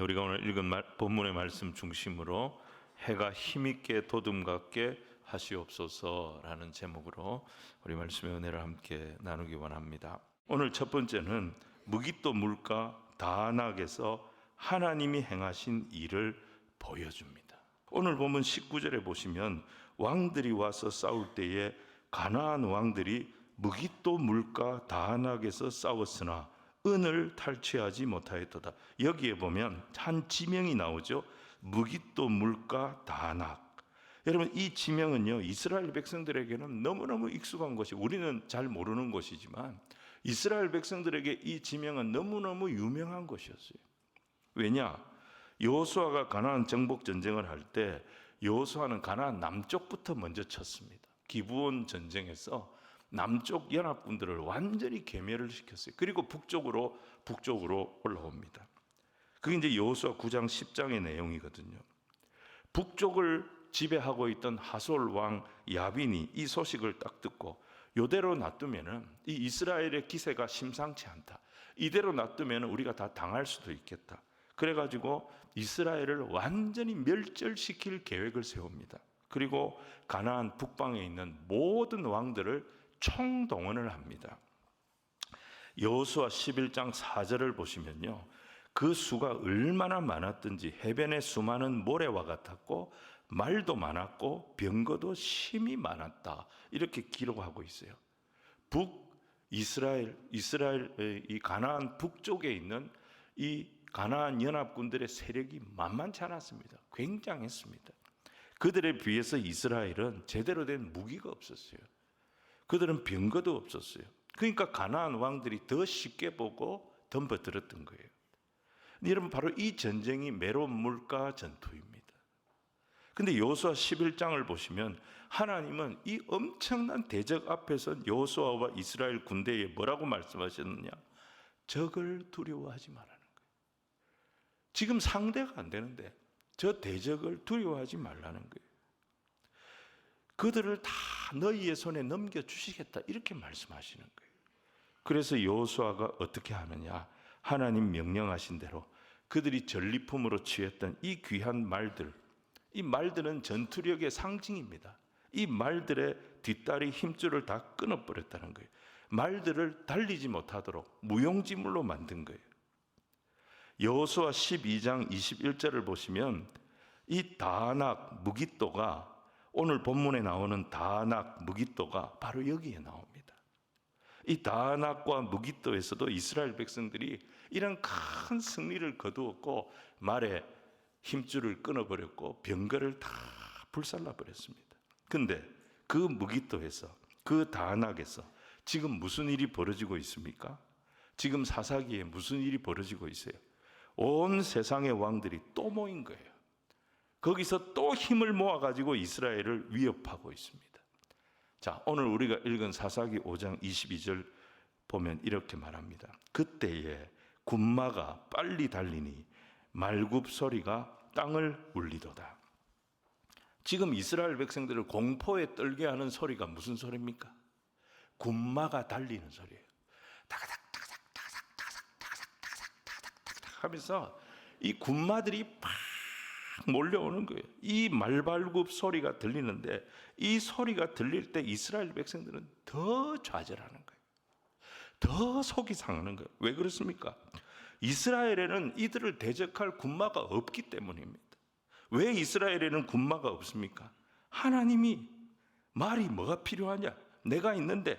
우리가 오늘 읽은 본문의 말씀 중심으로 해가 힘있게 도둠 같게 하시옵소서라는 제목으로 우리 말씀의 은혜를 함께 나누기 원합니다. 오늘 첫 번째는 무깃도 물가 다낙에서 하나님이 행하신 일을 보여줍니다. 오늘 보면 19절에 보시면 왕들이 와서 싸울 때에 가나안 왕들이 무깃도 물가 다낙에서 싸웠으나 은을 탈취하지 못하였도다. 여기에 보면 한 지명이 나오죠. 무깃도 물가 다낙. 여러분, 이 지명은요, 이스라엘 백성들에게는 너무너무 익숙한 것이, 우리는 잘 모르는 것이지만 이스라엘 백성들에게 이 지명은 너무너무 유명한 것이었어요. 왜냐? 여호수아가 가나안 정복 전쟁을 할 때 여호수아는 가나안 남쪽부터 먼저 쳤습니다. 기브온 전쟁에서 남쪽 연합군들을 완전히 괴멸을 시켰어요. 그리고 북쪽으로 올라옵니다. 그게 이제 여호수아 9장 10장의 내용이거든요. 북쪽을 지배하고 있던 하솔 왕 야빈이 이 소식을 딱 듣고 이대로 놔두면은 이 이스라엘의 기세가 심상치 않다. 이대로 놔두면 우리가 다 당할 수도 있겠다. 그래가지고 이스라엘을 완전히 멸절시킬 계획을 세웁니다. 그리고 가나안 북방에 있는 모든 왕들을 총동원을 합니다. 여호수아 11장 4절을 보시면요, 그 수가 얼마나 많았든지 해변의 수많은 모래와 같았고 말도 많았고 병거도 심히 많았다, 이렇게 기록하고 있어요. 이스라엘 이 가나안 북쪽에 있는 이 가나안 연합군들의 세력이 만만치 않았습니다. 굉장했습니다. 그들에 비해서 이스라엘은 제대로 된 무기가 없었어요. 그들은 병거도 없었어요. 그러니까 가나안 왕들이 더 쉽게 보고 덤벼들었던 거예요. 여러분, 바로 이 전쟁이 메론 물가 전투입니다. 근데 여호수아 11장을 보시면 하나님은 이 엄청난 대적 앞에서 여호수아와 이스라엘 군대에 뭐라고 말씀하셨느냐? 적을 두려워하지 말라는 거예요. 지금 상대가 안 되는데 저 대적을 두려워하지 말라는 거예요. 그들을 다 너희의 손에 넘겨주시겠다, 이렇게 말씀하시는 거예요. 그래서 여호수아가 어떻게 하느냐? 하나님 명령하신 대로 그들이 전리품으로 취했던 이 귀한 말들, 이 말들은 전투력의 상징입니다. 이 말들의 뒷다리 힘줄을 다 끊어버렸다는 거예요. 말들을 달리지 못하도록 무용지물로 만든 거예요. 여호수아 12장 21절을 보시면 이 다낙 무깃도가, 오늘 본문에 나오는 다낙 무깃도가 바로 여기에 나옵니다. 이 다낙과 무깃도에서도 이스라엘 백성들이 이런 큰 승리를 거두었고 말에 힘줄을 끊어버렸고 병거를 다 불살라 버렸습니다. 근데 그 무깃도에서, 그 다낙에서 지금 무슨 일이 벌어지고 있습니까? 지금 사사기에 무슨 일이 벌어지고 있어요? 온 세상의 왕들이 또 모인 거예요. 거기서 또 힘을 모아가지고 이스라엘을 위협하고 있습니다. 자, 오늘 우리가 읽은 사사기 5장 22절 보면 이렇게 말합니다. 그때에 군마가 빨리 달리니 말굽 소리가 땅을 울리도다. 지금 이스라엘 백성들을 공포에 떨게 하는 소리가 무슨 소리입니까? 군마가 달리는 소리예요. 타닥타닥타닥타닥타닥타닥타닥타닥 하면서 이 군마들이 팍 몰려오는 거예요. 이 말발굽 소리가 들리는데 이 소리가 들릴 때 이스라엘 백성들은 더 좌절하는 거예요. 더 속이 상하는 거예요. 왜 그렇습니까? 이스라엘에는 이들을 대적할 군마가 없기 때문입니다. 왜 이스라엘에는 군마가 없습니까? 하나님이 말이 뭐가 필요하냐? 내가 있는데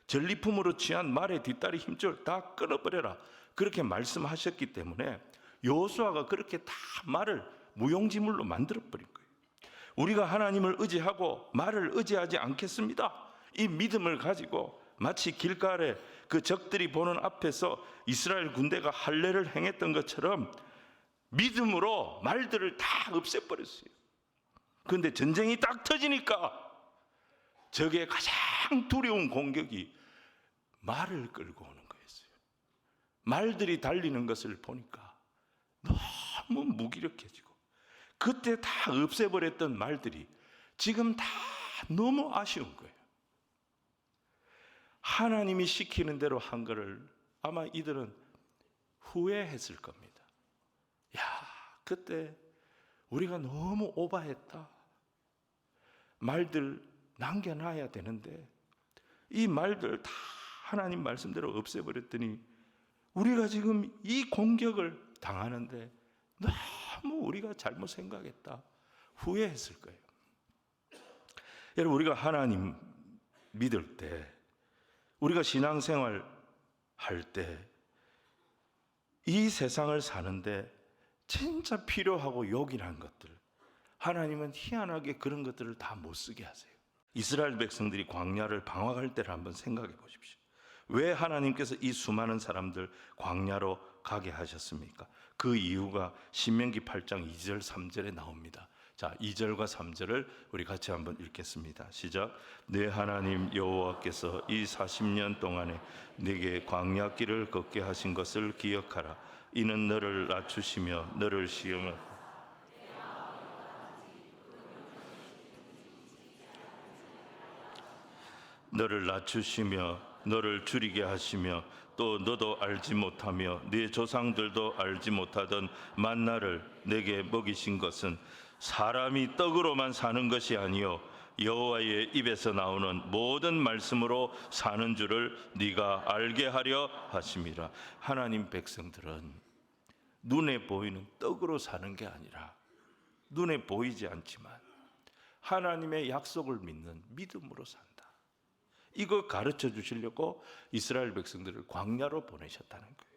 전리품으로 취한 말의 뒷다리 힘줄 다 끊어버려라, 그렇게 말씀하셨기 때문에 여호수아가 그렇게 다 말을 무용지물로 만들어버린 거예요. 우리가 하나님을 의지하고 말을 의지하지 않겠습니다, 이 믿음을 가지고 마치 길가에 그 적들이 보는 앞에서 이스라엘 군대가 할례를 행했던 것처럼 믿음으로 말들을 다 없애버렸어요. 그런데 전쟁이 딱 터지니까 적의 가장 두려운 공격이 말을 끌고 오는 거였어요. 말들이 달리는 것을 보니까 너무 무기력해지고, 그때 다 없애버렸던 말들이 지금 다 너무 아쉬운 거예요. 하나님이 시키는 대로 한 거를 아마 이들은 후회했을 겁니다. 야, 그때 우리가 너무 오바했다. 말들 남겨놔야 되는데 이 말들 다 하나님 말씀대로 없애버렸더니 우리가 지금 이 공격을 당하는데 너무 우리가 잘못 생각했다. 후회했을 거예요. 여러분, 우리가 하나님 믿을 때, 우리가 신앙생활 할 때, 이 세상을 사는데 진짜 필요하고 요긴한 것들, 하나님은 희한하게 그런 것들을 다 못 쓰게 하세요. 이스라엘 백성들이 광야를 방황할 때를 한번 생각해 보십시오. 왜 하나님께서 이 수많은 사람들 광야로 가게 하셨습니까? 그 이유가 신명기 8장 2절 3절에 나옵니다. 자, 2절과 3절을 우리 같이 한번 읽겠습니다. 시작. 내 하나님 여호와께서 이 40년 동안에 네게 광야길을 걷게 하신 것을 기억하라. 이는 너를 낮추시며 너를 시험하고 너를 낮추시며 너를 줄이게 하시며 또 너도 알지 못하며 네 조상들도 알지 못하던 만나를 내게 먹이신 것은 사람이 떡으로만 사는 것이 아니요 여호와의 입에서 나오는 모든 말씀으로 사는 줄을 네가 알게 하려 하심이라. 하나님 백성들은 눈에 보이는 떡으로 사는 게 아니라 눈에 보이지 않지만 하나님의 약속을 믿는 믿음으로 산다. 이거 가르쳐 주시려고 이스라엘 백성들을 광야로 보내셨다는 거예요.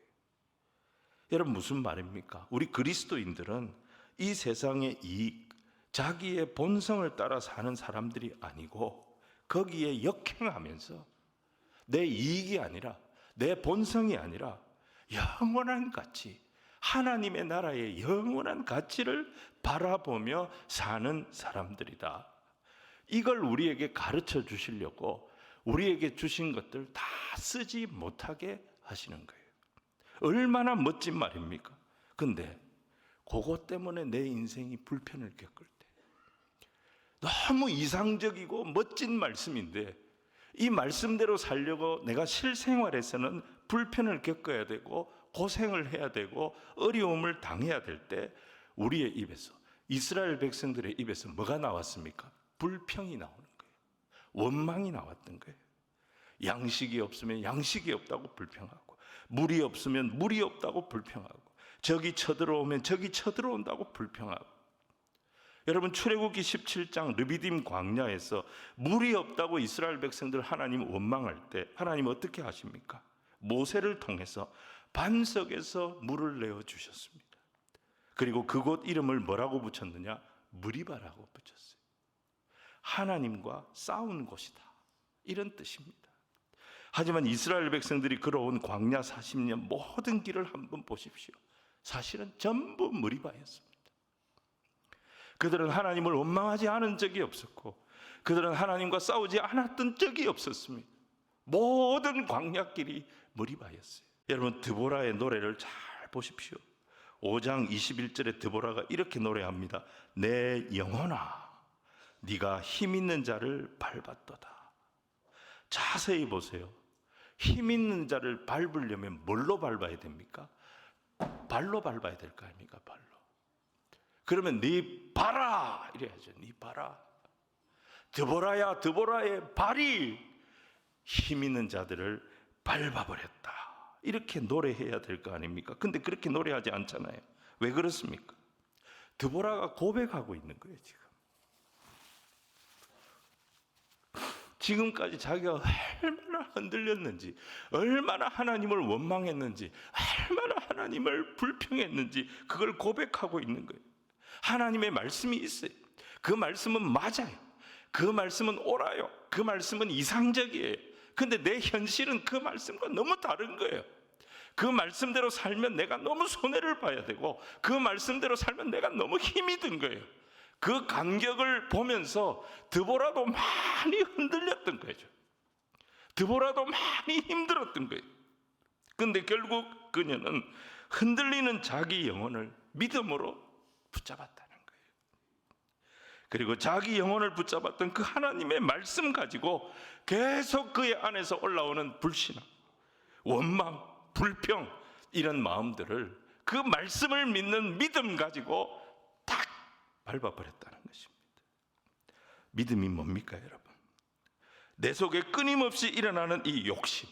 여러분, 무슨 말입니까? 우리 그리스도인들은 이 세상의 이익, 자기의 본성을 따라 사는 사람들이 아니고 거기에 역행하면서 내 이익이 아니라 내 본성이 아니라 영원한 가치, 하나님의 나라의 영원한 가치를 바라보며 사는 사람들이다. 이걸 우리에게 가르쳐 주시려고 우리에게 주신 것들 다 쓰지 못하게 하시는 거예요. 얼마나 멋진 말입니까? 근데 그것 때문에 내 인생이 불편을 겪을 때 너무 이상적이고 멋진 말씀인데 이 말씀대로 살려고 내가 실생활에서는 불편을 겪어야 되고 고생을 해야 되고 어려움을 당해야 될 때 우리의 입에서, 이스라엘 백성들의 입에서 뭐가 나왔습니까? 불평이 나오는 거예요. 원망이 나왔던 거예요. 양식이 없으면 양식이 없다고 불평하고, 물이 없으면 물이 없다고 불평하고, 적이 쳐들어오면 적이 쳐들어온다고 불평하고. 여러분, 출애굽기 17장 르비딤 광야에서 물이 없다고 이스라엘 백성들 하나님 원망할 때 하나님 어떻게 하십니까? 모세를 통해서 반석에서 물을 내어 주셨습니다. 그리고 그곳 이름을 뭐라고 붙였느냐? 무리바라고 붙였어요. 하나님과 싸운 곳이다, 이런 뜻입니다. 하지만 이스라엘 백성들이 걸어온 광야 40년 모든 길을 한번 보십시오. 사실은 전부 무리바였습니다. 그들은 하나님을 원망하지 않은 적이 없었고 그들은 하나님과 싸우지 않았던 적이 없었습니다. 모든 광야길이 무리바였어요. 여러분, 드보라의 노래를 잘 보십시오. 5장 21절에 드보라가 이렇게 노래합니다. 내 영혼아, 네가 힘 있는 자를 밟았도다. 자세히 보세요. 힘 있는 자를 밟으려면 뭘로 밟아야 됩니까? 발로 밟아야 될 거 아닙니까? 발로. 그러면 네 발아 이래야죠. 네 발아. 드보라야, 드보라의 발이 힘 있는 자들을 밟아버렸다, 이렇게 노래해야 될 거 아닙니까? 근데 그렇게 노래하지 않잖아요. 왜 그렇습니까? 드보라가 고백하고 있는 거예요. 지금까지 자기가 얼마나 흔들렸는지, 얼마나 하나님을 원망했는지, 얼마나 하나님을 불평했는지 그걸 고백하고 있는 거예요. 하나님의 말씀이 있어요. 그 말씀은 맞아요. 그 말씀은 옳아요. 그 말씀은 이상적이에요. 근데 내 현실은 그 말씀과 너무 다른 거예요. 그 말씀대로 살면 내가 너무 손해를 봐야 되고 그 말씀대로 살면 내가 너무 힘이 든 거예요. 그 간격을 보면서 드보라도 많이 흔들렸던 거죠. 드보라도 많이 힘들었던 거예요. 근데 결국 그녀는 흔들리는 자기 영혼을 믿음으로 붙잡았다는 거예요. 그리고 자기 영혼을 붙잡았던 그 하나님의 말씀 가지고 계속 그의 안에서 올라오는 불신앙, 원망, 불평, 이런 마음들을 그 말씀을 믿는 믿음 가지고 딱 밟아버렸다는 것입니다. 믿음이 뭡니까, 여러분? 내 속에 끊임없이 일어나는 이 욕심,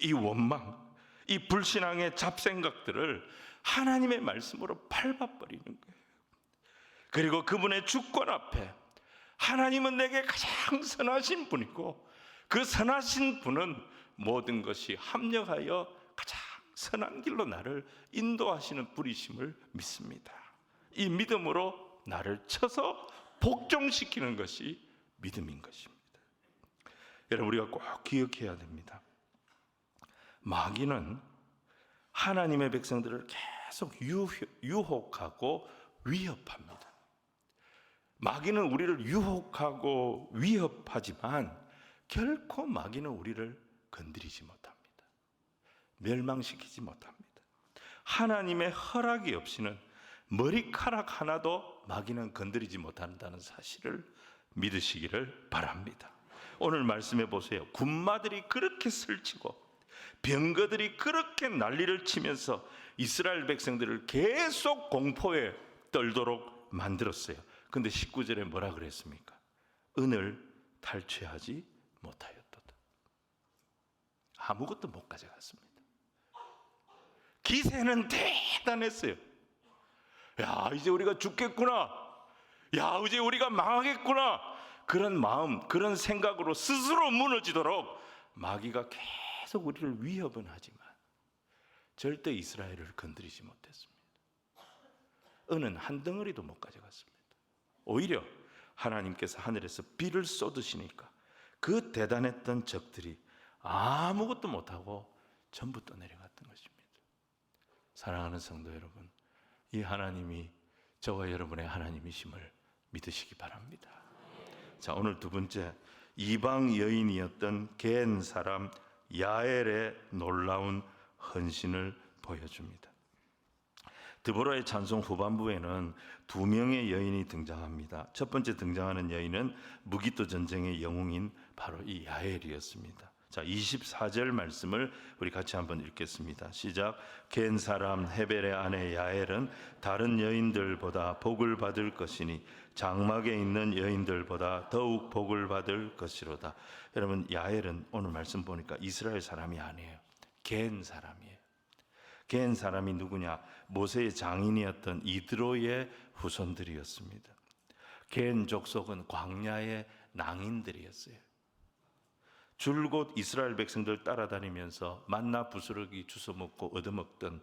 이 원망, 이 불신앙의 잡생각들을 하나님의 말씀으로 밟아버리는 거예요. 그리고 그분의 주권 앞에 하나님은 내게 가장 선하신 분이고 그 선하신 분은 모든 것이 합력하여 가장 선한 길로 나를 인도하시는 분이심을 믿습니다. 이 믿음으로 나를 쳐서 복종시키는 것이 믿음인 것입니다. 여러분, 우리가 꼭 기억해야 됩니다. 마귀는 하나님의 백성들을 계속 유혹하고 위협합니다. 마귀는 우리를 유혹하고 위협하지만 결코 마귀는 우리를 건드리지 못합니다. 멸망시키지 못합니다. 하나님의 허락이 없이는 머리카락 하나도 마귀는 건드리지 못한다는 사실을 믿으시기를 바랍니다. 오늘 말씀해 보세요. 군마들이 그렇게 설치고 병거들이 그렇게 난리를 치면서 이스라엘 백성들을 계속 공포에 떨도록 만들었어요. 근데 19절에 뭐라 그랬습니까? 은을 탈취하지 못하였도다. 아무것도 못 가져갔습니다. 기세는 대단했어요. 야, 이제 우리가 죽겠구나. 야, 이제 우리가 망하겠구나. 그런 마음, 그런 생각으로 스스로 무너지도록 마귀가 계속 우리를 위협은 하지만 절대 이스라엘을 건드리지 못했습니다. 은은 한 덩어리도 못 가져갔습니다. 오히려 하나님께서 하늘에서 비를 쏟으시니까 그 대단했던 적들이 아무것도 못하고 전부 떠내려갔던 것입니다. 사랑하는 성도 여러분, 이 하나님이 저와 여러분의 하나님이심을 믿으시기 바랍니다. 자, 오늘 두 번째, 이방 여인이었던 겐 사람 야엘의 놀라운 헌신을 보여줍니다. 드보라의 찬송 후반부에는 두 명의 여인이 등장합니다. 첫 번째 등장하는 여인은 무기토 전쟁의 영웅인 바로 이 야엘이었습니다. 자, 24절 말씀을 우리 같이 한번 읽겠습니다. 시작. 겐 사람 헤벨의 아내 야엘은 다른 여인들보다 복을 받을 것이니 장막에 있는 여인들보다 더욱 복을 받을 것이로다. 여러분, 야엘은 오늘 말씀 보니까 이스라엘 사람이 아니에요. 겐 사람이에요. 겐 사람이 누구냐? 모세의 장인이었던 이드로의 후손들이었습니다. 겐 족속은 광야의 낭인들이었어요. 줄곧 이스라엘 백성들 따라다니면서 만나 부스러기 주워 먹고 얻어먹던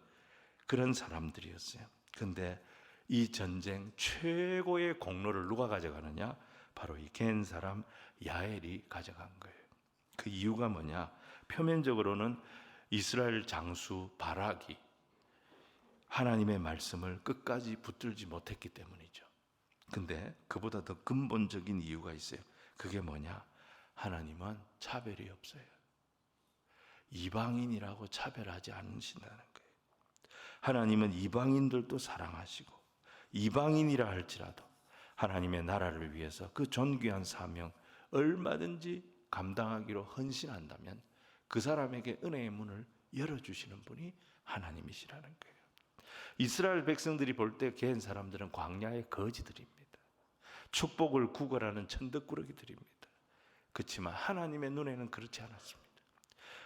그런 사람들이었어요. 그런데 이 전쟁 최고의 공로를 누가 가져가느냐? 바로 이 겐 사람 야엘이 가져간 거예요. 그 이유가 뭐냐? 표면적으로는 이스라엘 장수 바락이 하나님의 말씀을 끝까지 붙들지 못했기 때문이죠. 근데 그보다 더 근본적인 이유가 있어요. 그게 뭐냐? 하나님은 차별이 없어요. 이방인이라고 차별하지 않으신다는 거예요. 하나님은 이방인들도 사랑하시고 이방인이라 할지라도 하나님의 나라를 위해서 그 존귀한 사명 얼마든지 감당하기로 헌신한다면 그 사람에게 은혜의 문을 열어주시는 분이 하나님이시라는 거예요. 이스라엘 백성들이 볼 때 겐 사람들은 광야의 거지들입니다. 축복을 구걸하는 천덕꾸러기들입니다. 그렇지만 하나님의 눈에는 그렇지 않았습니다.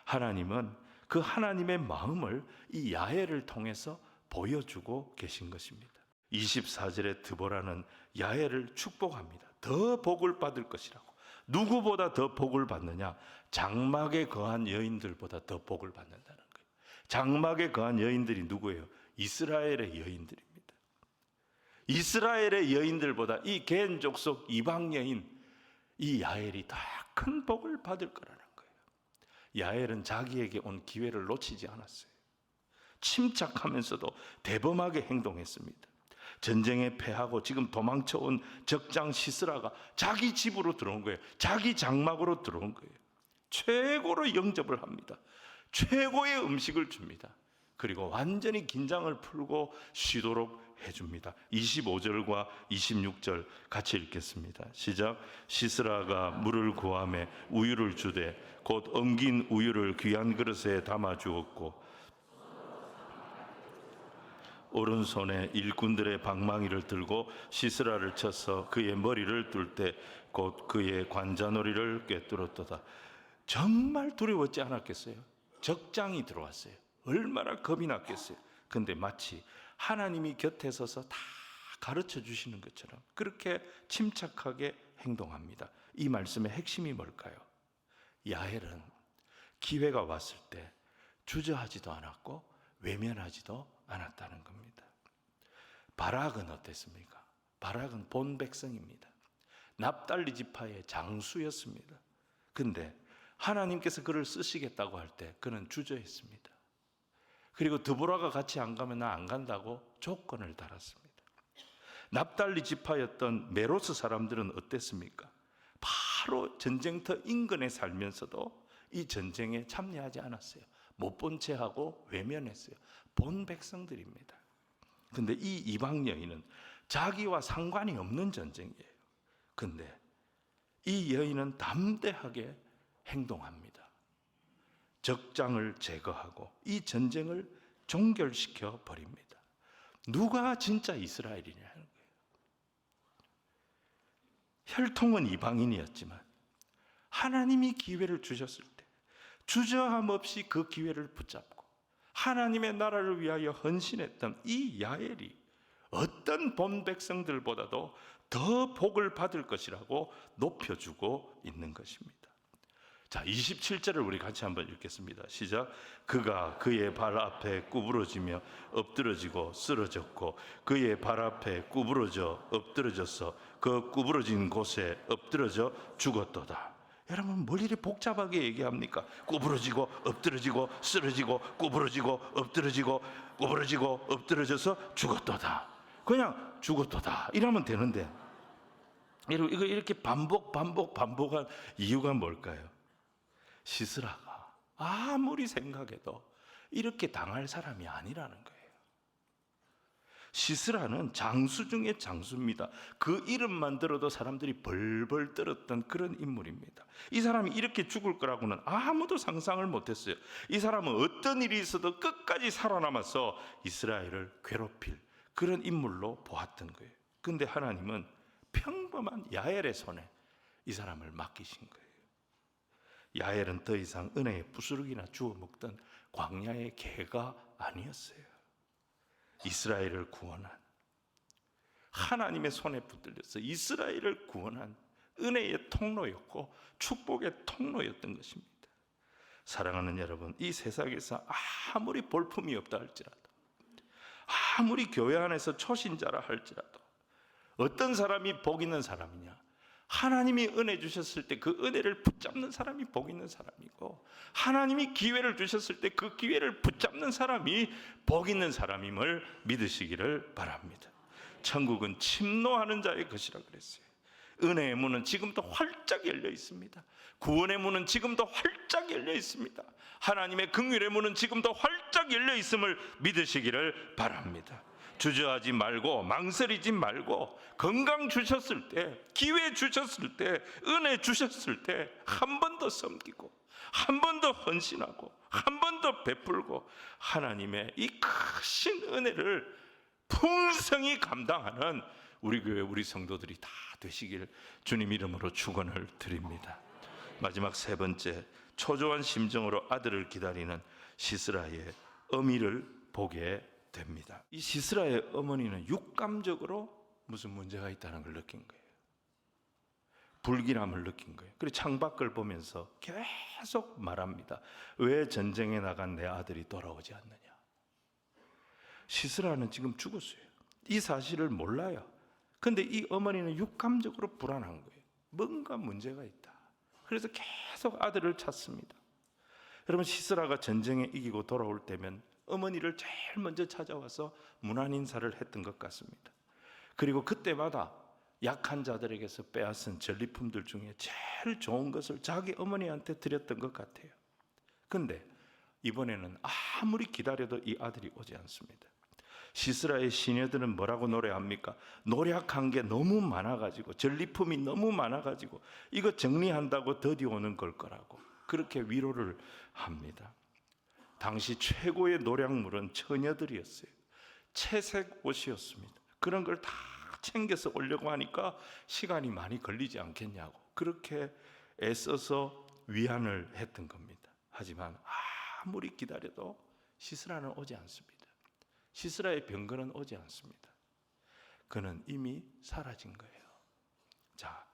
하나님은 그 하나님의 마음을 이 야엘을 통해서 보여주고 계신 것입니다. 24절에 드보라는 야엘을 축복합니다. 더 복을 받을 것이라고. 누구보다 더 복을 받느냐? 장막에 거한 여인들보다 더 복을 받는다는 거예요. 장막에 거한 여인들이 누구예요? 이스라엘의 여인들입니다. 이스라엘의 여인들보다 이 겐 족속 이방 여인 이 야엘이 더 큰 복을 받을 거라는 거예요. 야엘은 자기에게 온 기회를 놓치지 않았어요. 침착하면서도 대범하게 행동했습니다. 전쟁에 패하고 지금 도망쳐온 적장 시스라가 자기 집으로 들어온 거예요. 자기 장막으로 들어온 거예요. 최고로 영접을 합니다. 최고의 음식을 줍니다. 그리고 완전히 긴장을 풀고 쉬도록 해줍니다. 25절과 26절 같이 읽겠습니다. 시작. 시스라가 물을 구하매 우유를 주되 곧 엉긴 우유를 귀한 그릇에 담아 주었고 오른손에 일꾼들의 방망이를 들고 시스라를 쳐서 그의 머리를 뚫 때 곧 그의 관자놀이를 꿰뚫었도다. 정말 두려웠지 않았겠어요? 적장이 들어왔어요. 얼마나 겁이 났겠어요. 근데 마치 하나님이 곁에 서서 다 가르쳐 주시는 것처럼 그렇게 침착하게 행동합니다. 이 말씀의 핵심이 뭘까요? 야헬은 기회가 왔을 때 주저하지도 않았고 외면하지도 않았다는 겁니다. 바락은 어땠습니까? 바락은 본 백성입니다. 납달리 지파의 장수였습니다. 근데 하나님께서 그를 쓰시겠다고 할 때 그는 주저했습니다. 그리고 드보라가 같이 안 가면 나 안 간다고 조건을 달았습니다. 납달리 지파였던 메로스 사람들은 어땠습니까? 바로 전쟁터 인근에 살면서도 이 전쟁에 참여하지 않았어요. 못 본 채 하고 외면했어요. 본 백성들입니다. 근데 이 이방 여인은 자기와 상관이 없는 전쟁이에요. 근데 이 여인은 담대하게 행동합니다. 적장을 제거하고 이 전쟁을 종결시켜 버립니다. 누가 진짜 이스라엘이냐 하는 거예요. 혈통은 이방인이었지만 하나님이 기회를 주셨을 때 주저함 없이 그 기회를 붙잡고 하나님의 나라를 위하여 헌신했던 이 야엘이 어떤 본 백성들보다도 더 복을 받을 것이라고 높여주고 있는 것입니다. 자, 27절을 우리 같이 한번 읽겠습니다. 시작. 그가 그의 발 앞에 구부러지며 엎드러지고 쓰러졌고 그의 발 앞에 구부러져 엎드러져서 그 구부러진 곳에 엎드러져 죽었도다. 여러분 뭘 이리 복잡하게 얘기합니까? 구부러지고 엎드러지고 쓰러지고 구부러지고 엎드러지고 구부러지고 엎드러져서 죽었도다. 그냥 죽었도다 이러면 되는데 여러분 이거 이렇게 반복한 이유가 뭘까요? 시스라가 아무리 생각해도 이렇게 당할 사람이 아니라는 거예요. 시스라는 장수 중에 장수입니다. 그 이름만 들어도 사람들이 벌벌 떨었던 그런 인물입니다. 이 사람이 이렇게 죽을 거라고는 아무도 상상을 못했어요. 이 사람은 어떤 일이 있어도 끝까지 살아남아서 이스라엘을 괴롭힐 그런 인물로 보았던 거예요. 근데 하나님은 평범한 야엘의 손에 이 사람을 맡기신 거예요. 야엘은 더 이상 은혜의 부스러기나 주워 먹던 광야의 개가 아니었어요. 이스라엘을 구원한, 하나님의 손에 붙들려서 이스라엘을 구원한 은혜의 통로였고 축복의 통로였던 것입니다. 사랑하는 여러분, 이 세상에서 아무리 볼품이 없다 할지라도, 아무리 교회 안에서 초신자라 할지라도 어떤 사람이 복 있는 사람이냐? 하나님이 은혜 주셨을 때 그 은혜를 붙잡는 사람이 복 있는 사람이고, 하나님이 기회를 주셨을 때 그 기회를 붙잡는 사람이 복 있는 사람임을 믿으시기를 바랍니다. 천국은 침노하는 자의 것이라 그랬어요. 은혜의 문은 지금도 활짝 열려 있습니다. 구원의 문은 지금도 활짝 열려 있습니다. 하나님의 긍휼의 문은 지금도 활짝 열려 있음을 믿으시기를 바랍니다. 주저하지 말고 망설이지 말고, 건강 주셨을 때, 기회 주셨을 때, 은혜 주셨을 때 한 번 더 섬기고, 한 번 더 헌신하고, 한 번 더 베풀고, 하나님의 이 크신 은혜를 풍성히 감당하는 우리 교회 우리 성도들이 다 되시길 주님 이름으로 축원을 드립니다. 마지막 세 번째, 초조한 심정으로 아들을 기다리는 시스라의 어미를 보게 됩니다. 이 시스라의 어머니는 육감적으로 무슨 문제가 있다는 걸 느낀 거예요. 불길함을 느낀 거예요. 그리고 창밖을 보면서 계속 말합니다. 왜 전쟁에 나간 내 아들이 돌아오지 않느냐? 시스라는 지금 죽었어요. 이 사실을 몰라요. 근데 이 어머니는 육감적으로 불안한 거예요. 뭔가 문제가 있다. 그래서 계속 아들을 찾습니다. 여러분, 시스라가 전쟁에 이기고 돌아올 때면 어머니를 제일 먼저 찾아와서 문안 인사를 했던 것 같습니다. 그리고 그때마다 약한 자들에게서 빼앗은 전리품들 중에 제일 좋은 것을 자기 어머니한테 드렸던 것 같아요. 근데 이번에는 아무리 기다려도 이 아들이 오지 않습니다. 시스라의 시녀들은 뭐라고 노래합니까? 노력한 게 너무 많아가지고, 전리품이 너무 많아가지고 이거 정리한다고 더디 오는 걸 거라고 그렇게 위로를 합니다. 당시 최고의 노략물은 처녀들이었어요. 채색 옷이었습니다. 그런 걸 다 챙겨서 오려고 하니까 시간이 많이 걸리지 않겠냐고 그렇게 애써서 위안을 했던 겁니다. 하지만 아무리 기다려도 시스라는 오지 않습니다. 시스라의 병거는 오지 않습니다. 그는 이미 사라진 거예요. 자,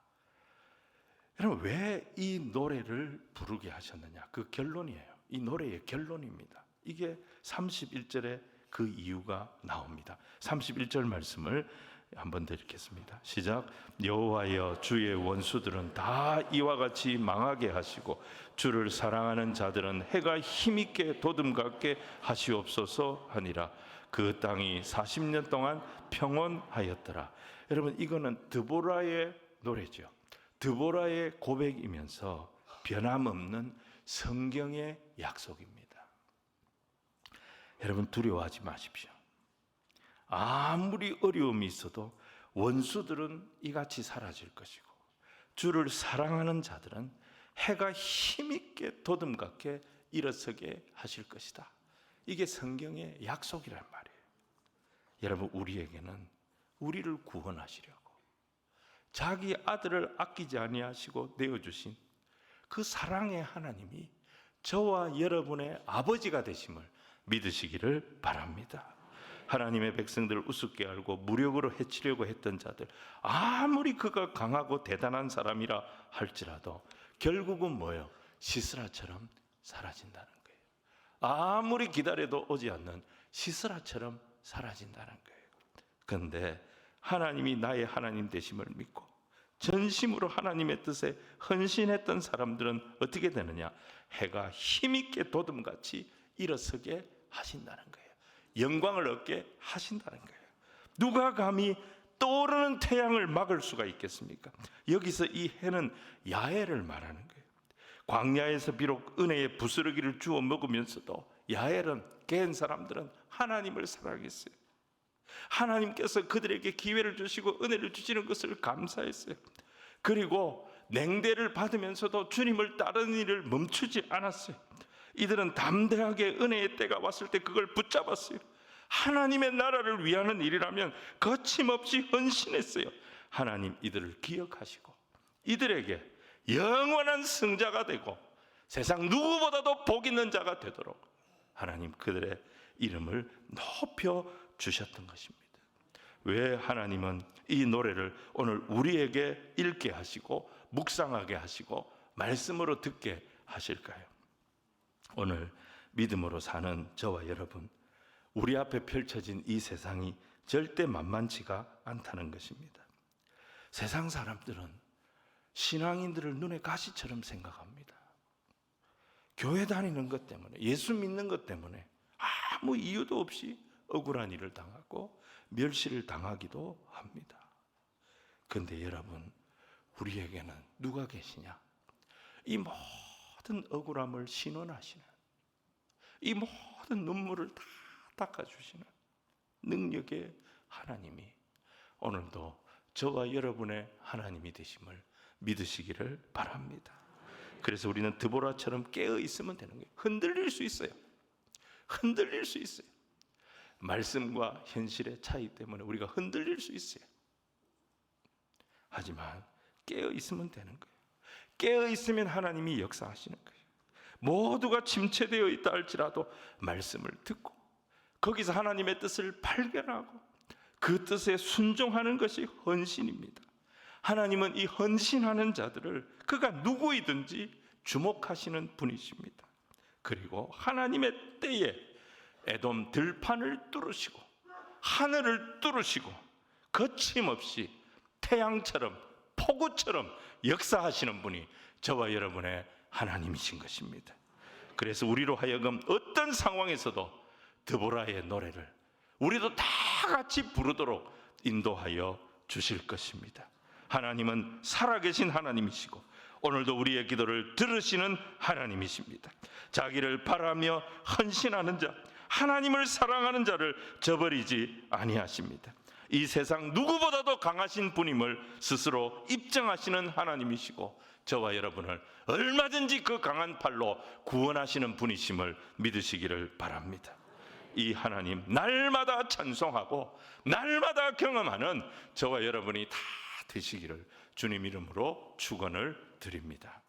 여러분 왜 이 노래를 부르게 하셨느냐? 그 결론이에요. 이 노래의 결론입니다. 이게 31절에 그 이유가 나옵니다. 31절 말씀을 한번 더 읽겠습니다. 시작. 여호와여, 주의 원수들은 다 이와 같이 망하게 하시고 주를 사랑하는 자들은 해가 힘있게 도둠같게 하시옵소서 하니라. 그 땅이 40년 동안 평온하였더라. 여러분 이거는 드보라의 노래죠. 드보라의 고백이면서 변함없는 성경의 약속입니다. 여러분 두려워하지 마십시오. 아무리 어려움이 있어도 원수들은 이같이 사라질 것이고 주를 사랑하는 자들은 해가 힘있게 도둠같게 일어서게 하실 것이다. 이게 성경의 약속이란 말이에요. 여러분 우리에게는 우리를 구원하시려고 자기 아들을 아끼지 아니하시고 내어주신 그 사랑의 하나님이 저와 여러분의 아버지가 되심을 믿으시기를 바랍니다. 하나님의 백성들을 우습게 알고 무력으로 해치려고 했던 자들, 아무리 그가 강하고 대단한 사람이라 할지라도 결국은 뭐예요? 시스라처럼 사라진다는 거예요. 아무리 기다려도 오지 않는 시스라처럼 사라진다는 거예요. 그런데 하나님이 나의 하나님 되심을 믿고 전심으로 하나님의 뜻에 헌신했던 사람들은 어떻게 되느냐? 해가 힘있게 도둠같이 일어서게 하신다는 거예요. 영광을 얻게 하신다는 거예요. 누가 감히 떠오르는 태양을 막을 수가 있겠습니까? 여기서 이 해는 야훼를 말하는 거예요. 광야에서 비록 은혜의 부스러기를 주워 먹으면서도 야훼는 개인 사람들은 하나님을 사랑했어요. 하나님께서 그들에게 기회를 주시고 은혜를 주시는 것을 감사했어요. 그리고 냉대를 받으면서도 주님을 따르는 일을 멈추지 않았어요. 이들은 담대하게 은혜의 때가 왔을 때 그걸 붙잡았어요. 하나님의 나라를 위하는 일이라면 거침없이 헌신했어요. 하나님 이들을 기억하시고 이들에게 영원한 승자가 되고 세상 누구보다도 복 있는 자가 되도록 하나님 그들의 이름을 높여 주셨던 것입니다. 왜 하나님은 이 노래를 오늘 우리에게 읽게 하시고 묵상하게 하시고 말씀으로 듣게 하실까요? 오늘 믿음으로 사는 저와 여러분, 우리 앞에 펼쳐진 이 세상이 절대 만만치가 않다는 것입니다. 세상 사람들은 신앙인들을 눈에 가시처럼 생각합니다. 교회 다니는 것 때문에, 예수 믿는 것 때문에 아무 이유도 없이 억울한 일을 당하고 멸시를 당하기도 합니다. 그런데 여러분, 우리에게는 누가 계시냐? 이 모든 억울함을 신원하시는, 이 모든 눈물을 다 닦아주시는 능력의 하나님이 오늘도 저와 여러분의 하나님이 되심을 믿으시기를 바랍니다. 그래서 우리는 드보라처럼 깨어 있으면 되는 거예요. 흔들릴 수 있어요. 흔들릴 수 있어요. 말씀과 현실의 차이 때문에 우리가 흔들릴 수 있어요. 하지만 깨어 있으면 되는 거예요. 깨어 있으면 하나님이 역사하시는 거예요. 모두가 침체되어 있다 할지라도 말씀을 듣고 거기서 하나님의 뜻을 발견하고 그 뜻에 순종하는 것이 헌신입니다. 하나님은 이 헌신하는 자들을 그가 누구이든지 주목하시는 분이십니다. 그리고 하나님의 때에 에돔 들판을 뚫으시고 하늘을 뚫으시고 거침없이 태양처럼 폭우처럼 역사하시는 분이 저와 여러분의 하나님이신 것입니다. 그래서 우리로 하여금 어떤 상황에서도 드보라의 노래를 우리도 다 같이 부르도록 인도하여 주실 것입니다. 하나님은 살아계신 하나님이시고 오늘도 우리의 기도를 들으시는 하나님이십니다. 자기를 바라며 헌신하는 자, 하나님을 사랑하는 자를 저버리지 아니하십니다. 이 세상 누구보다도 강하신 분임을 스스로 입증하시는 하나님이시고 저와 여러분을 얼마든지 그 강한 팔로 구원하시는 분이심을 믿으시기를 바랍니다. 이 하나님 날마다 찬송하고 날마다 경험하는 저와 여러분이 다 되시기를 주님 이름으로 축원을 드립니다.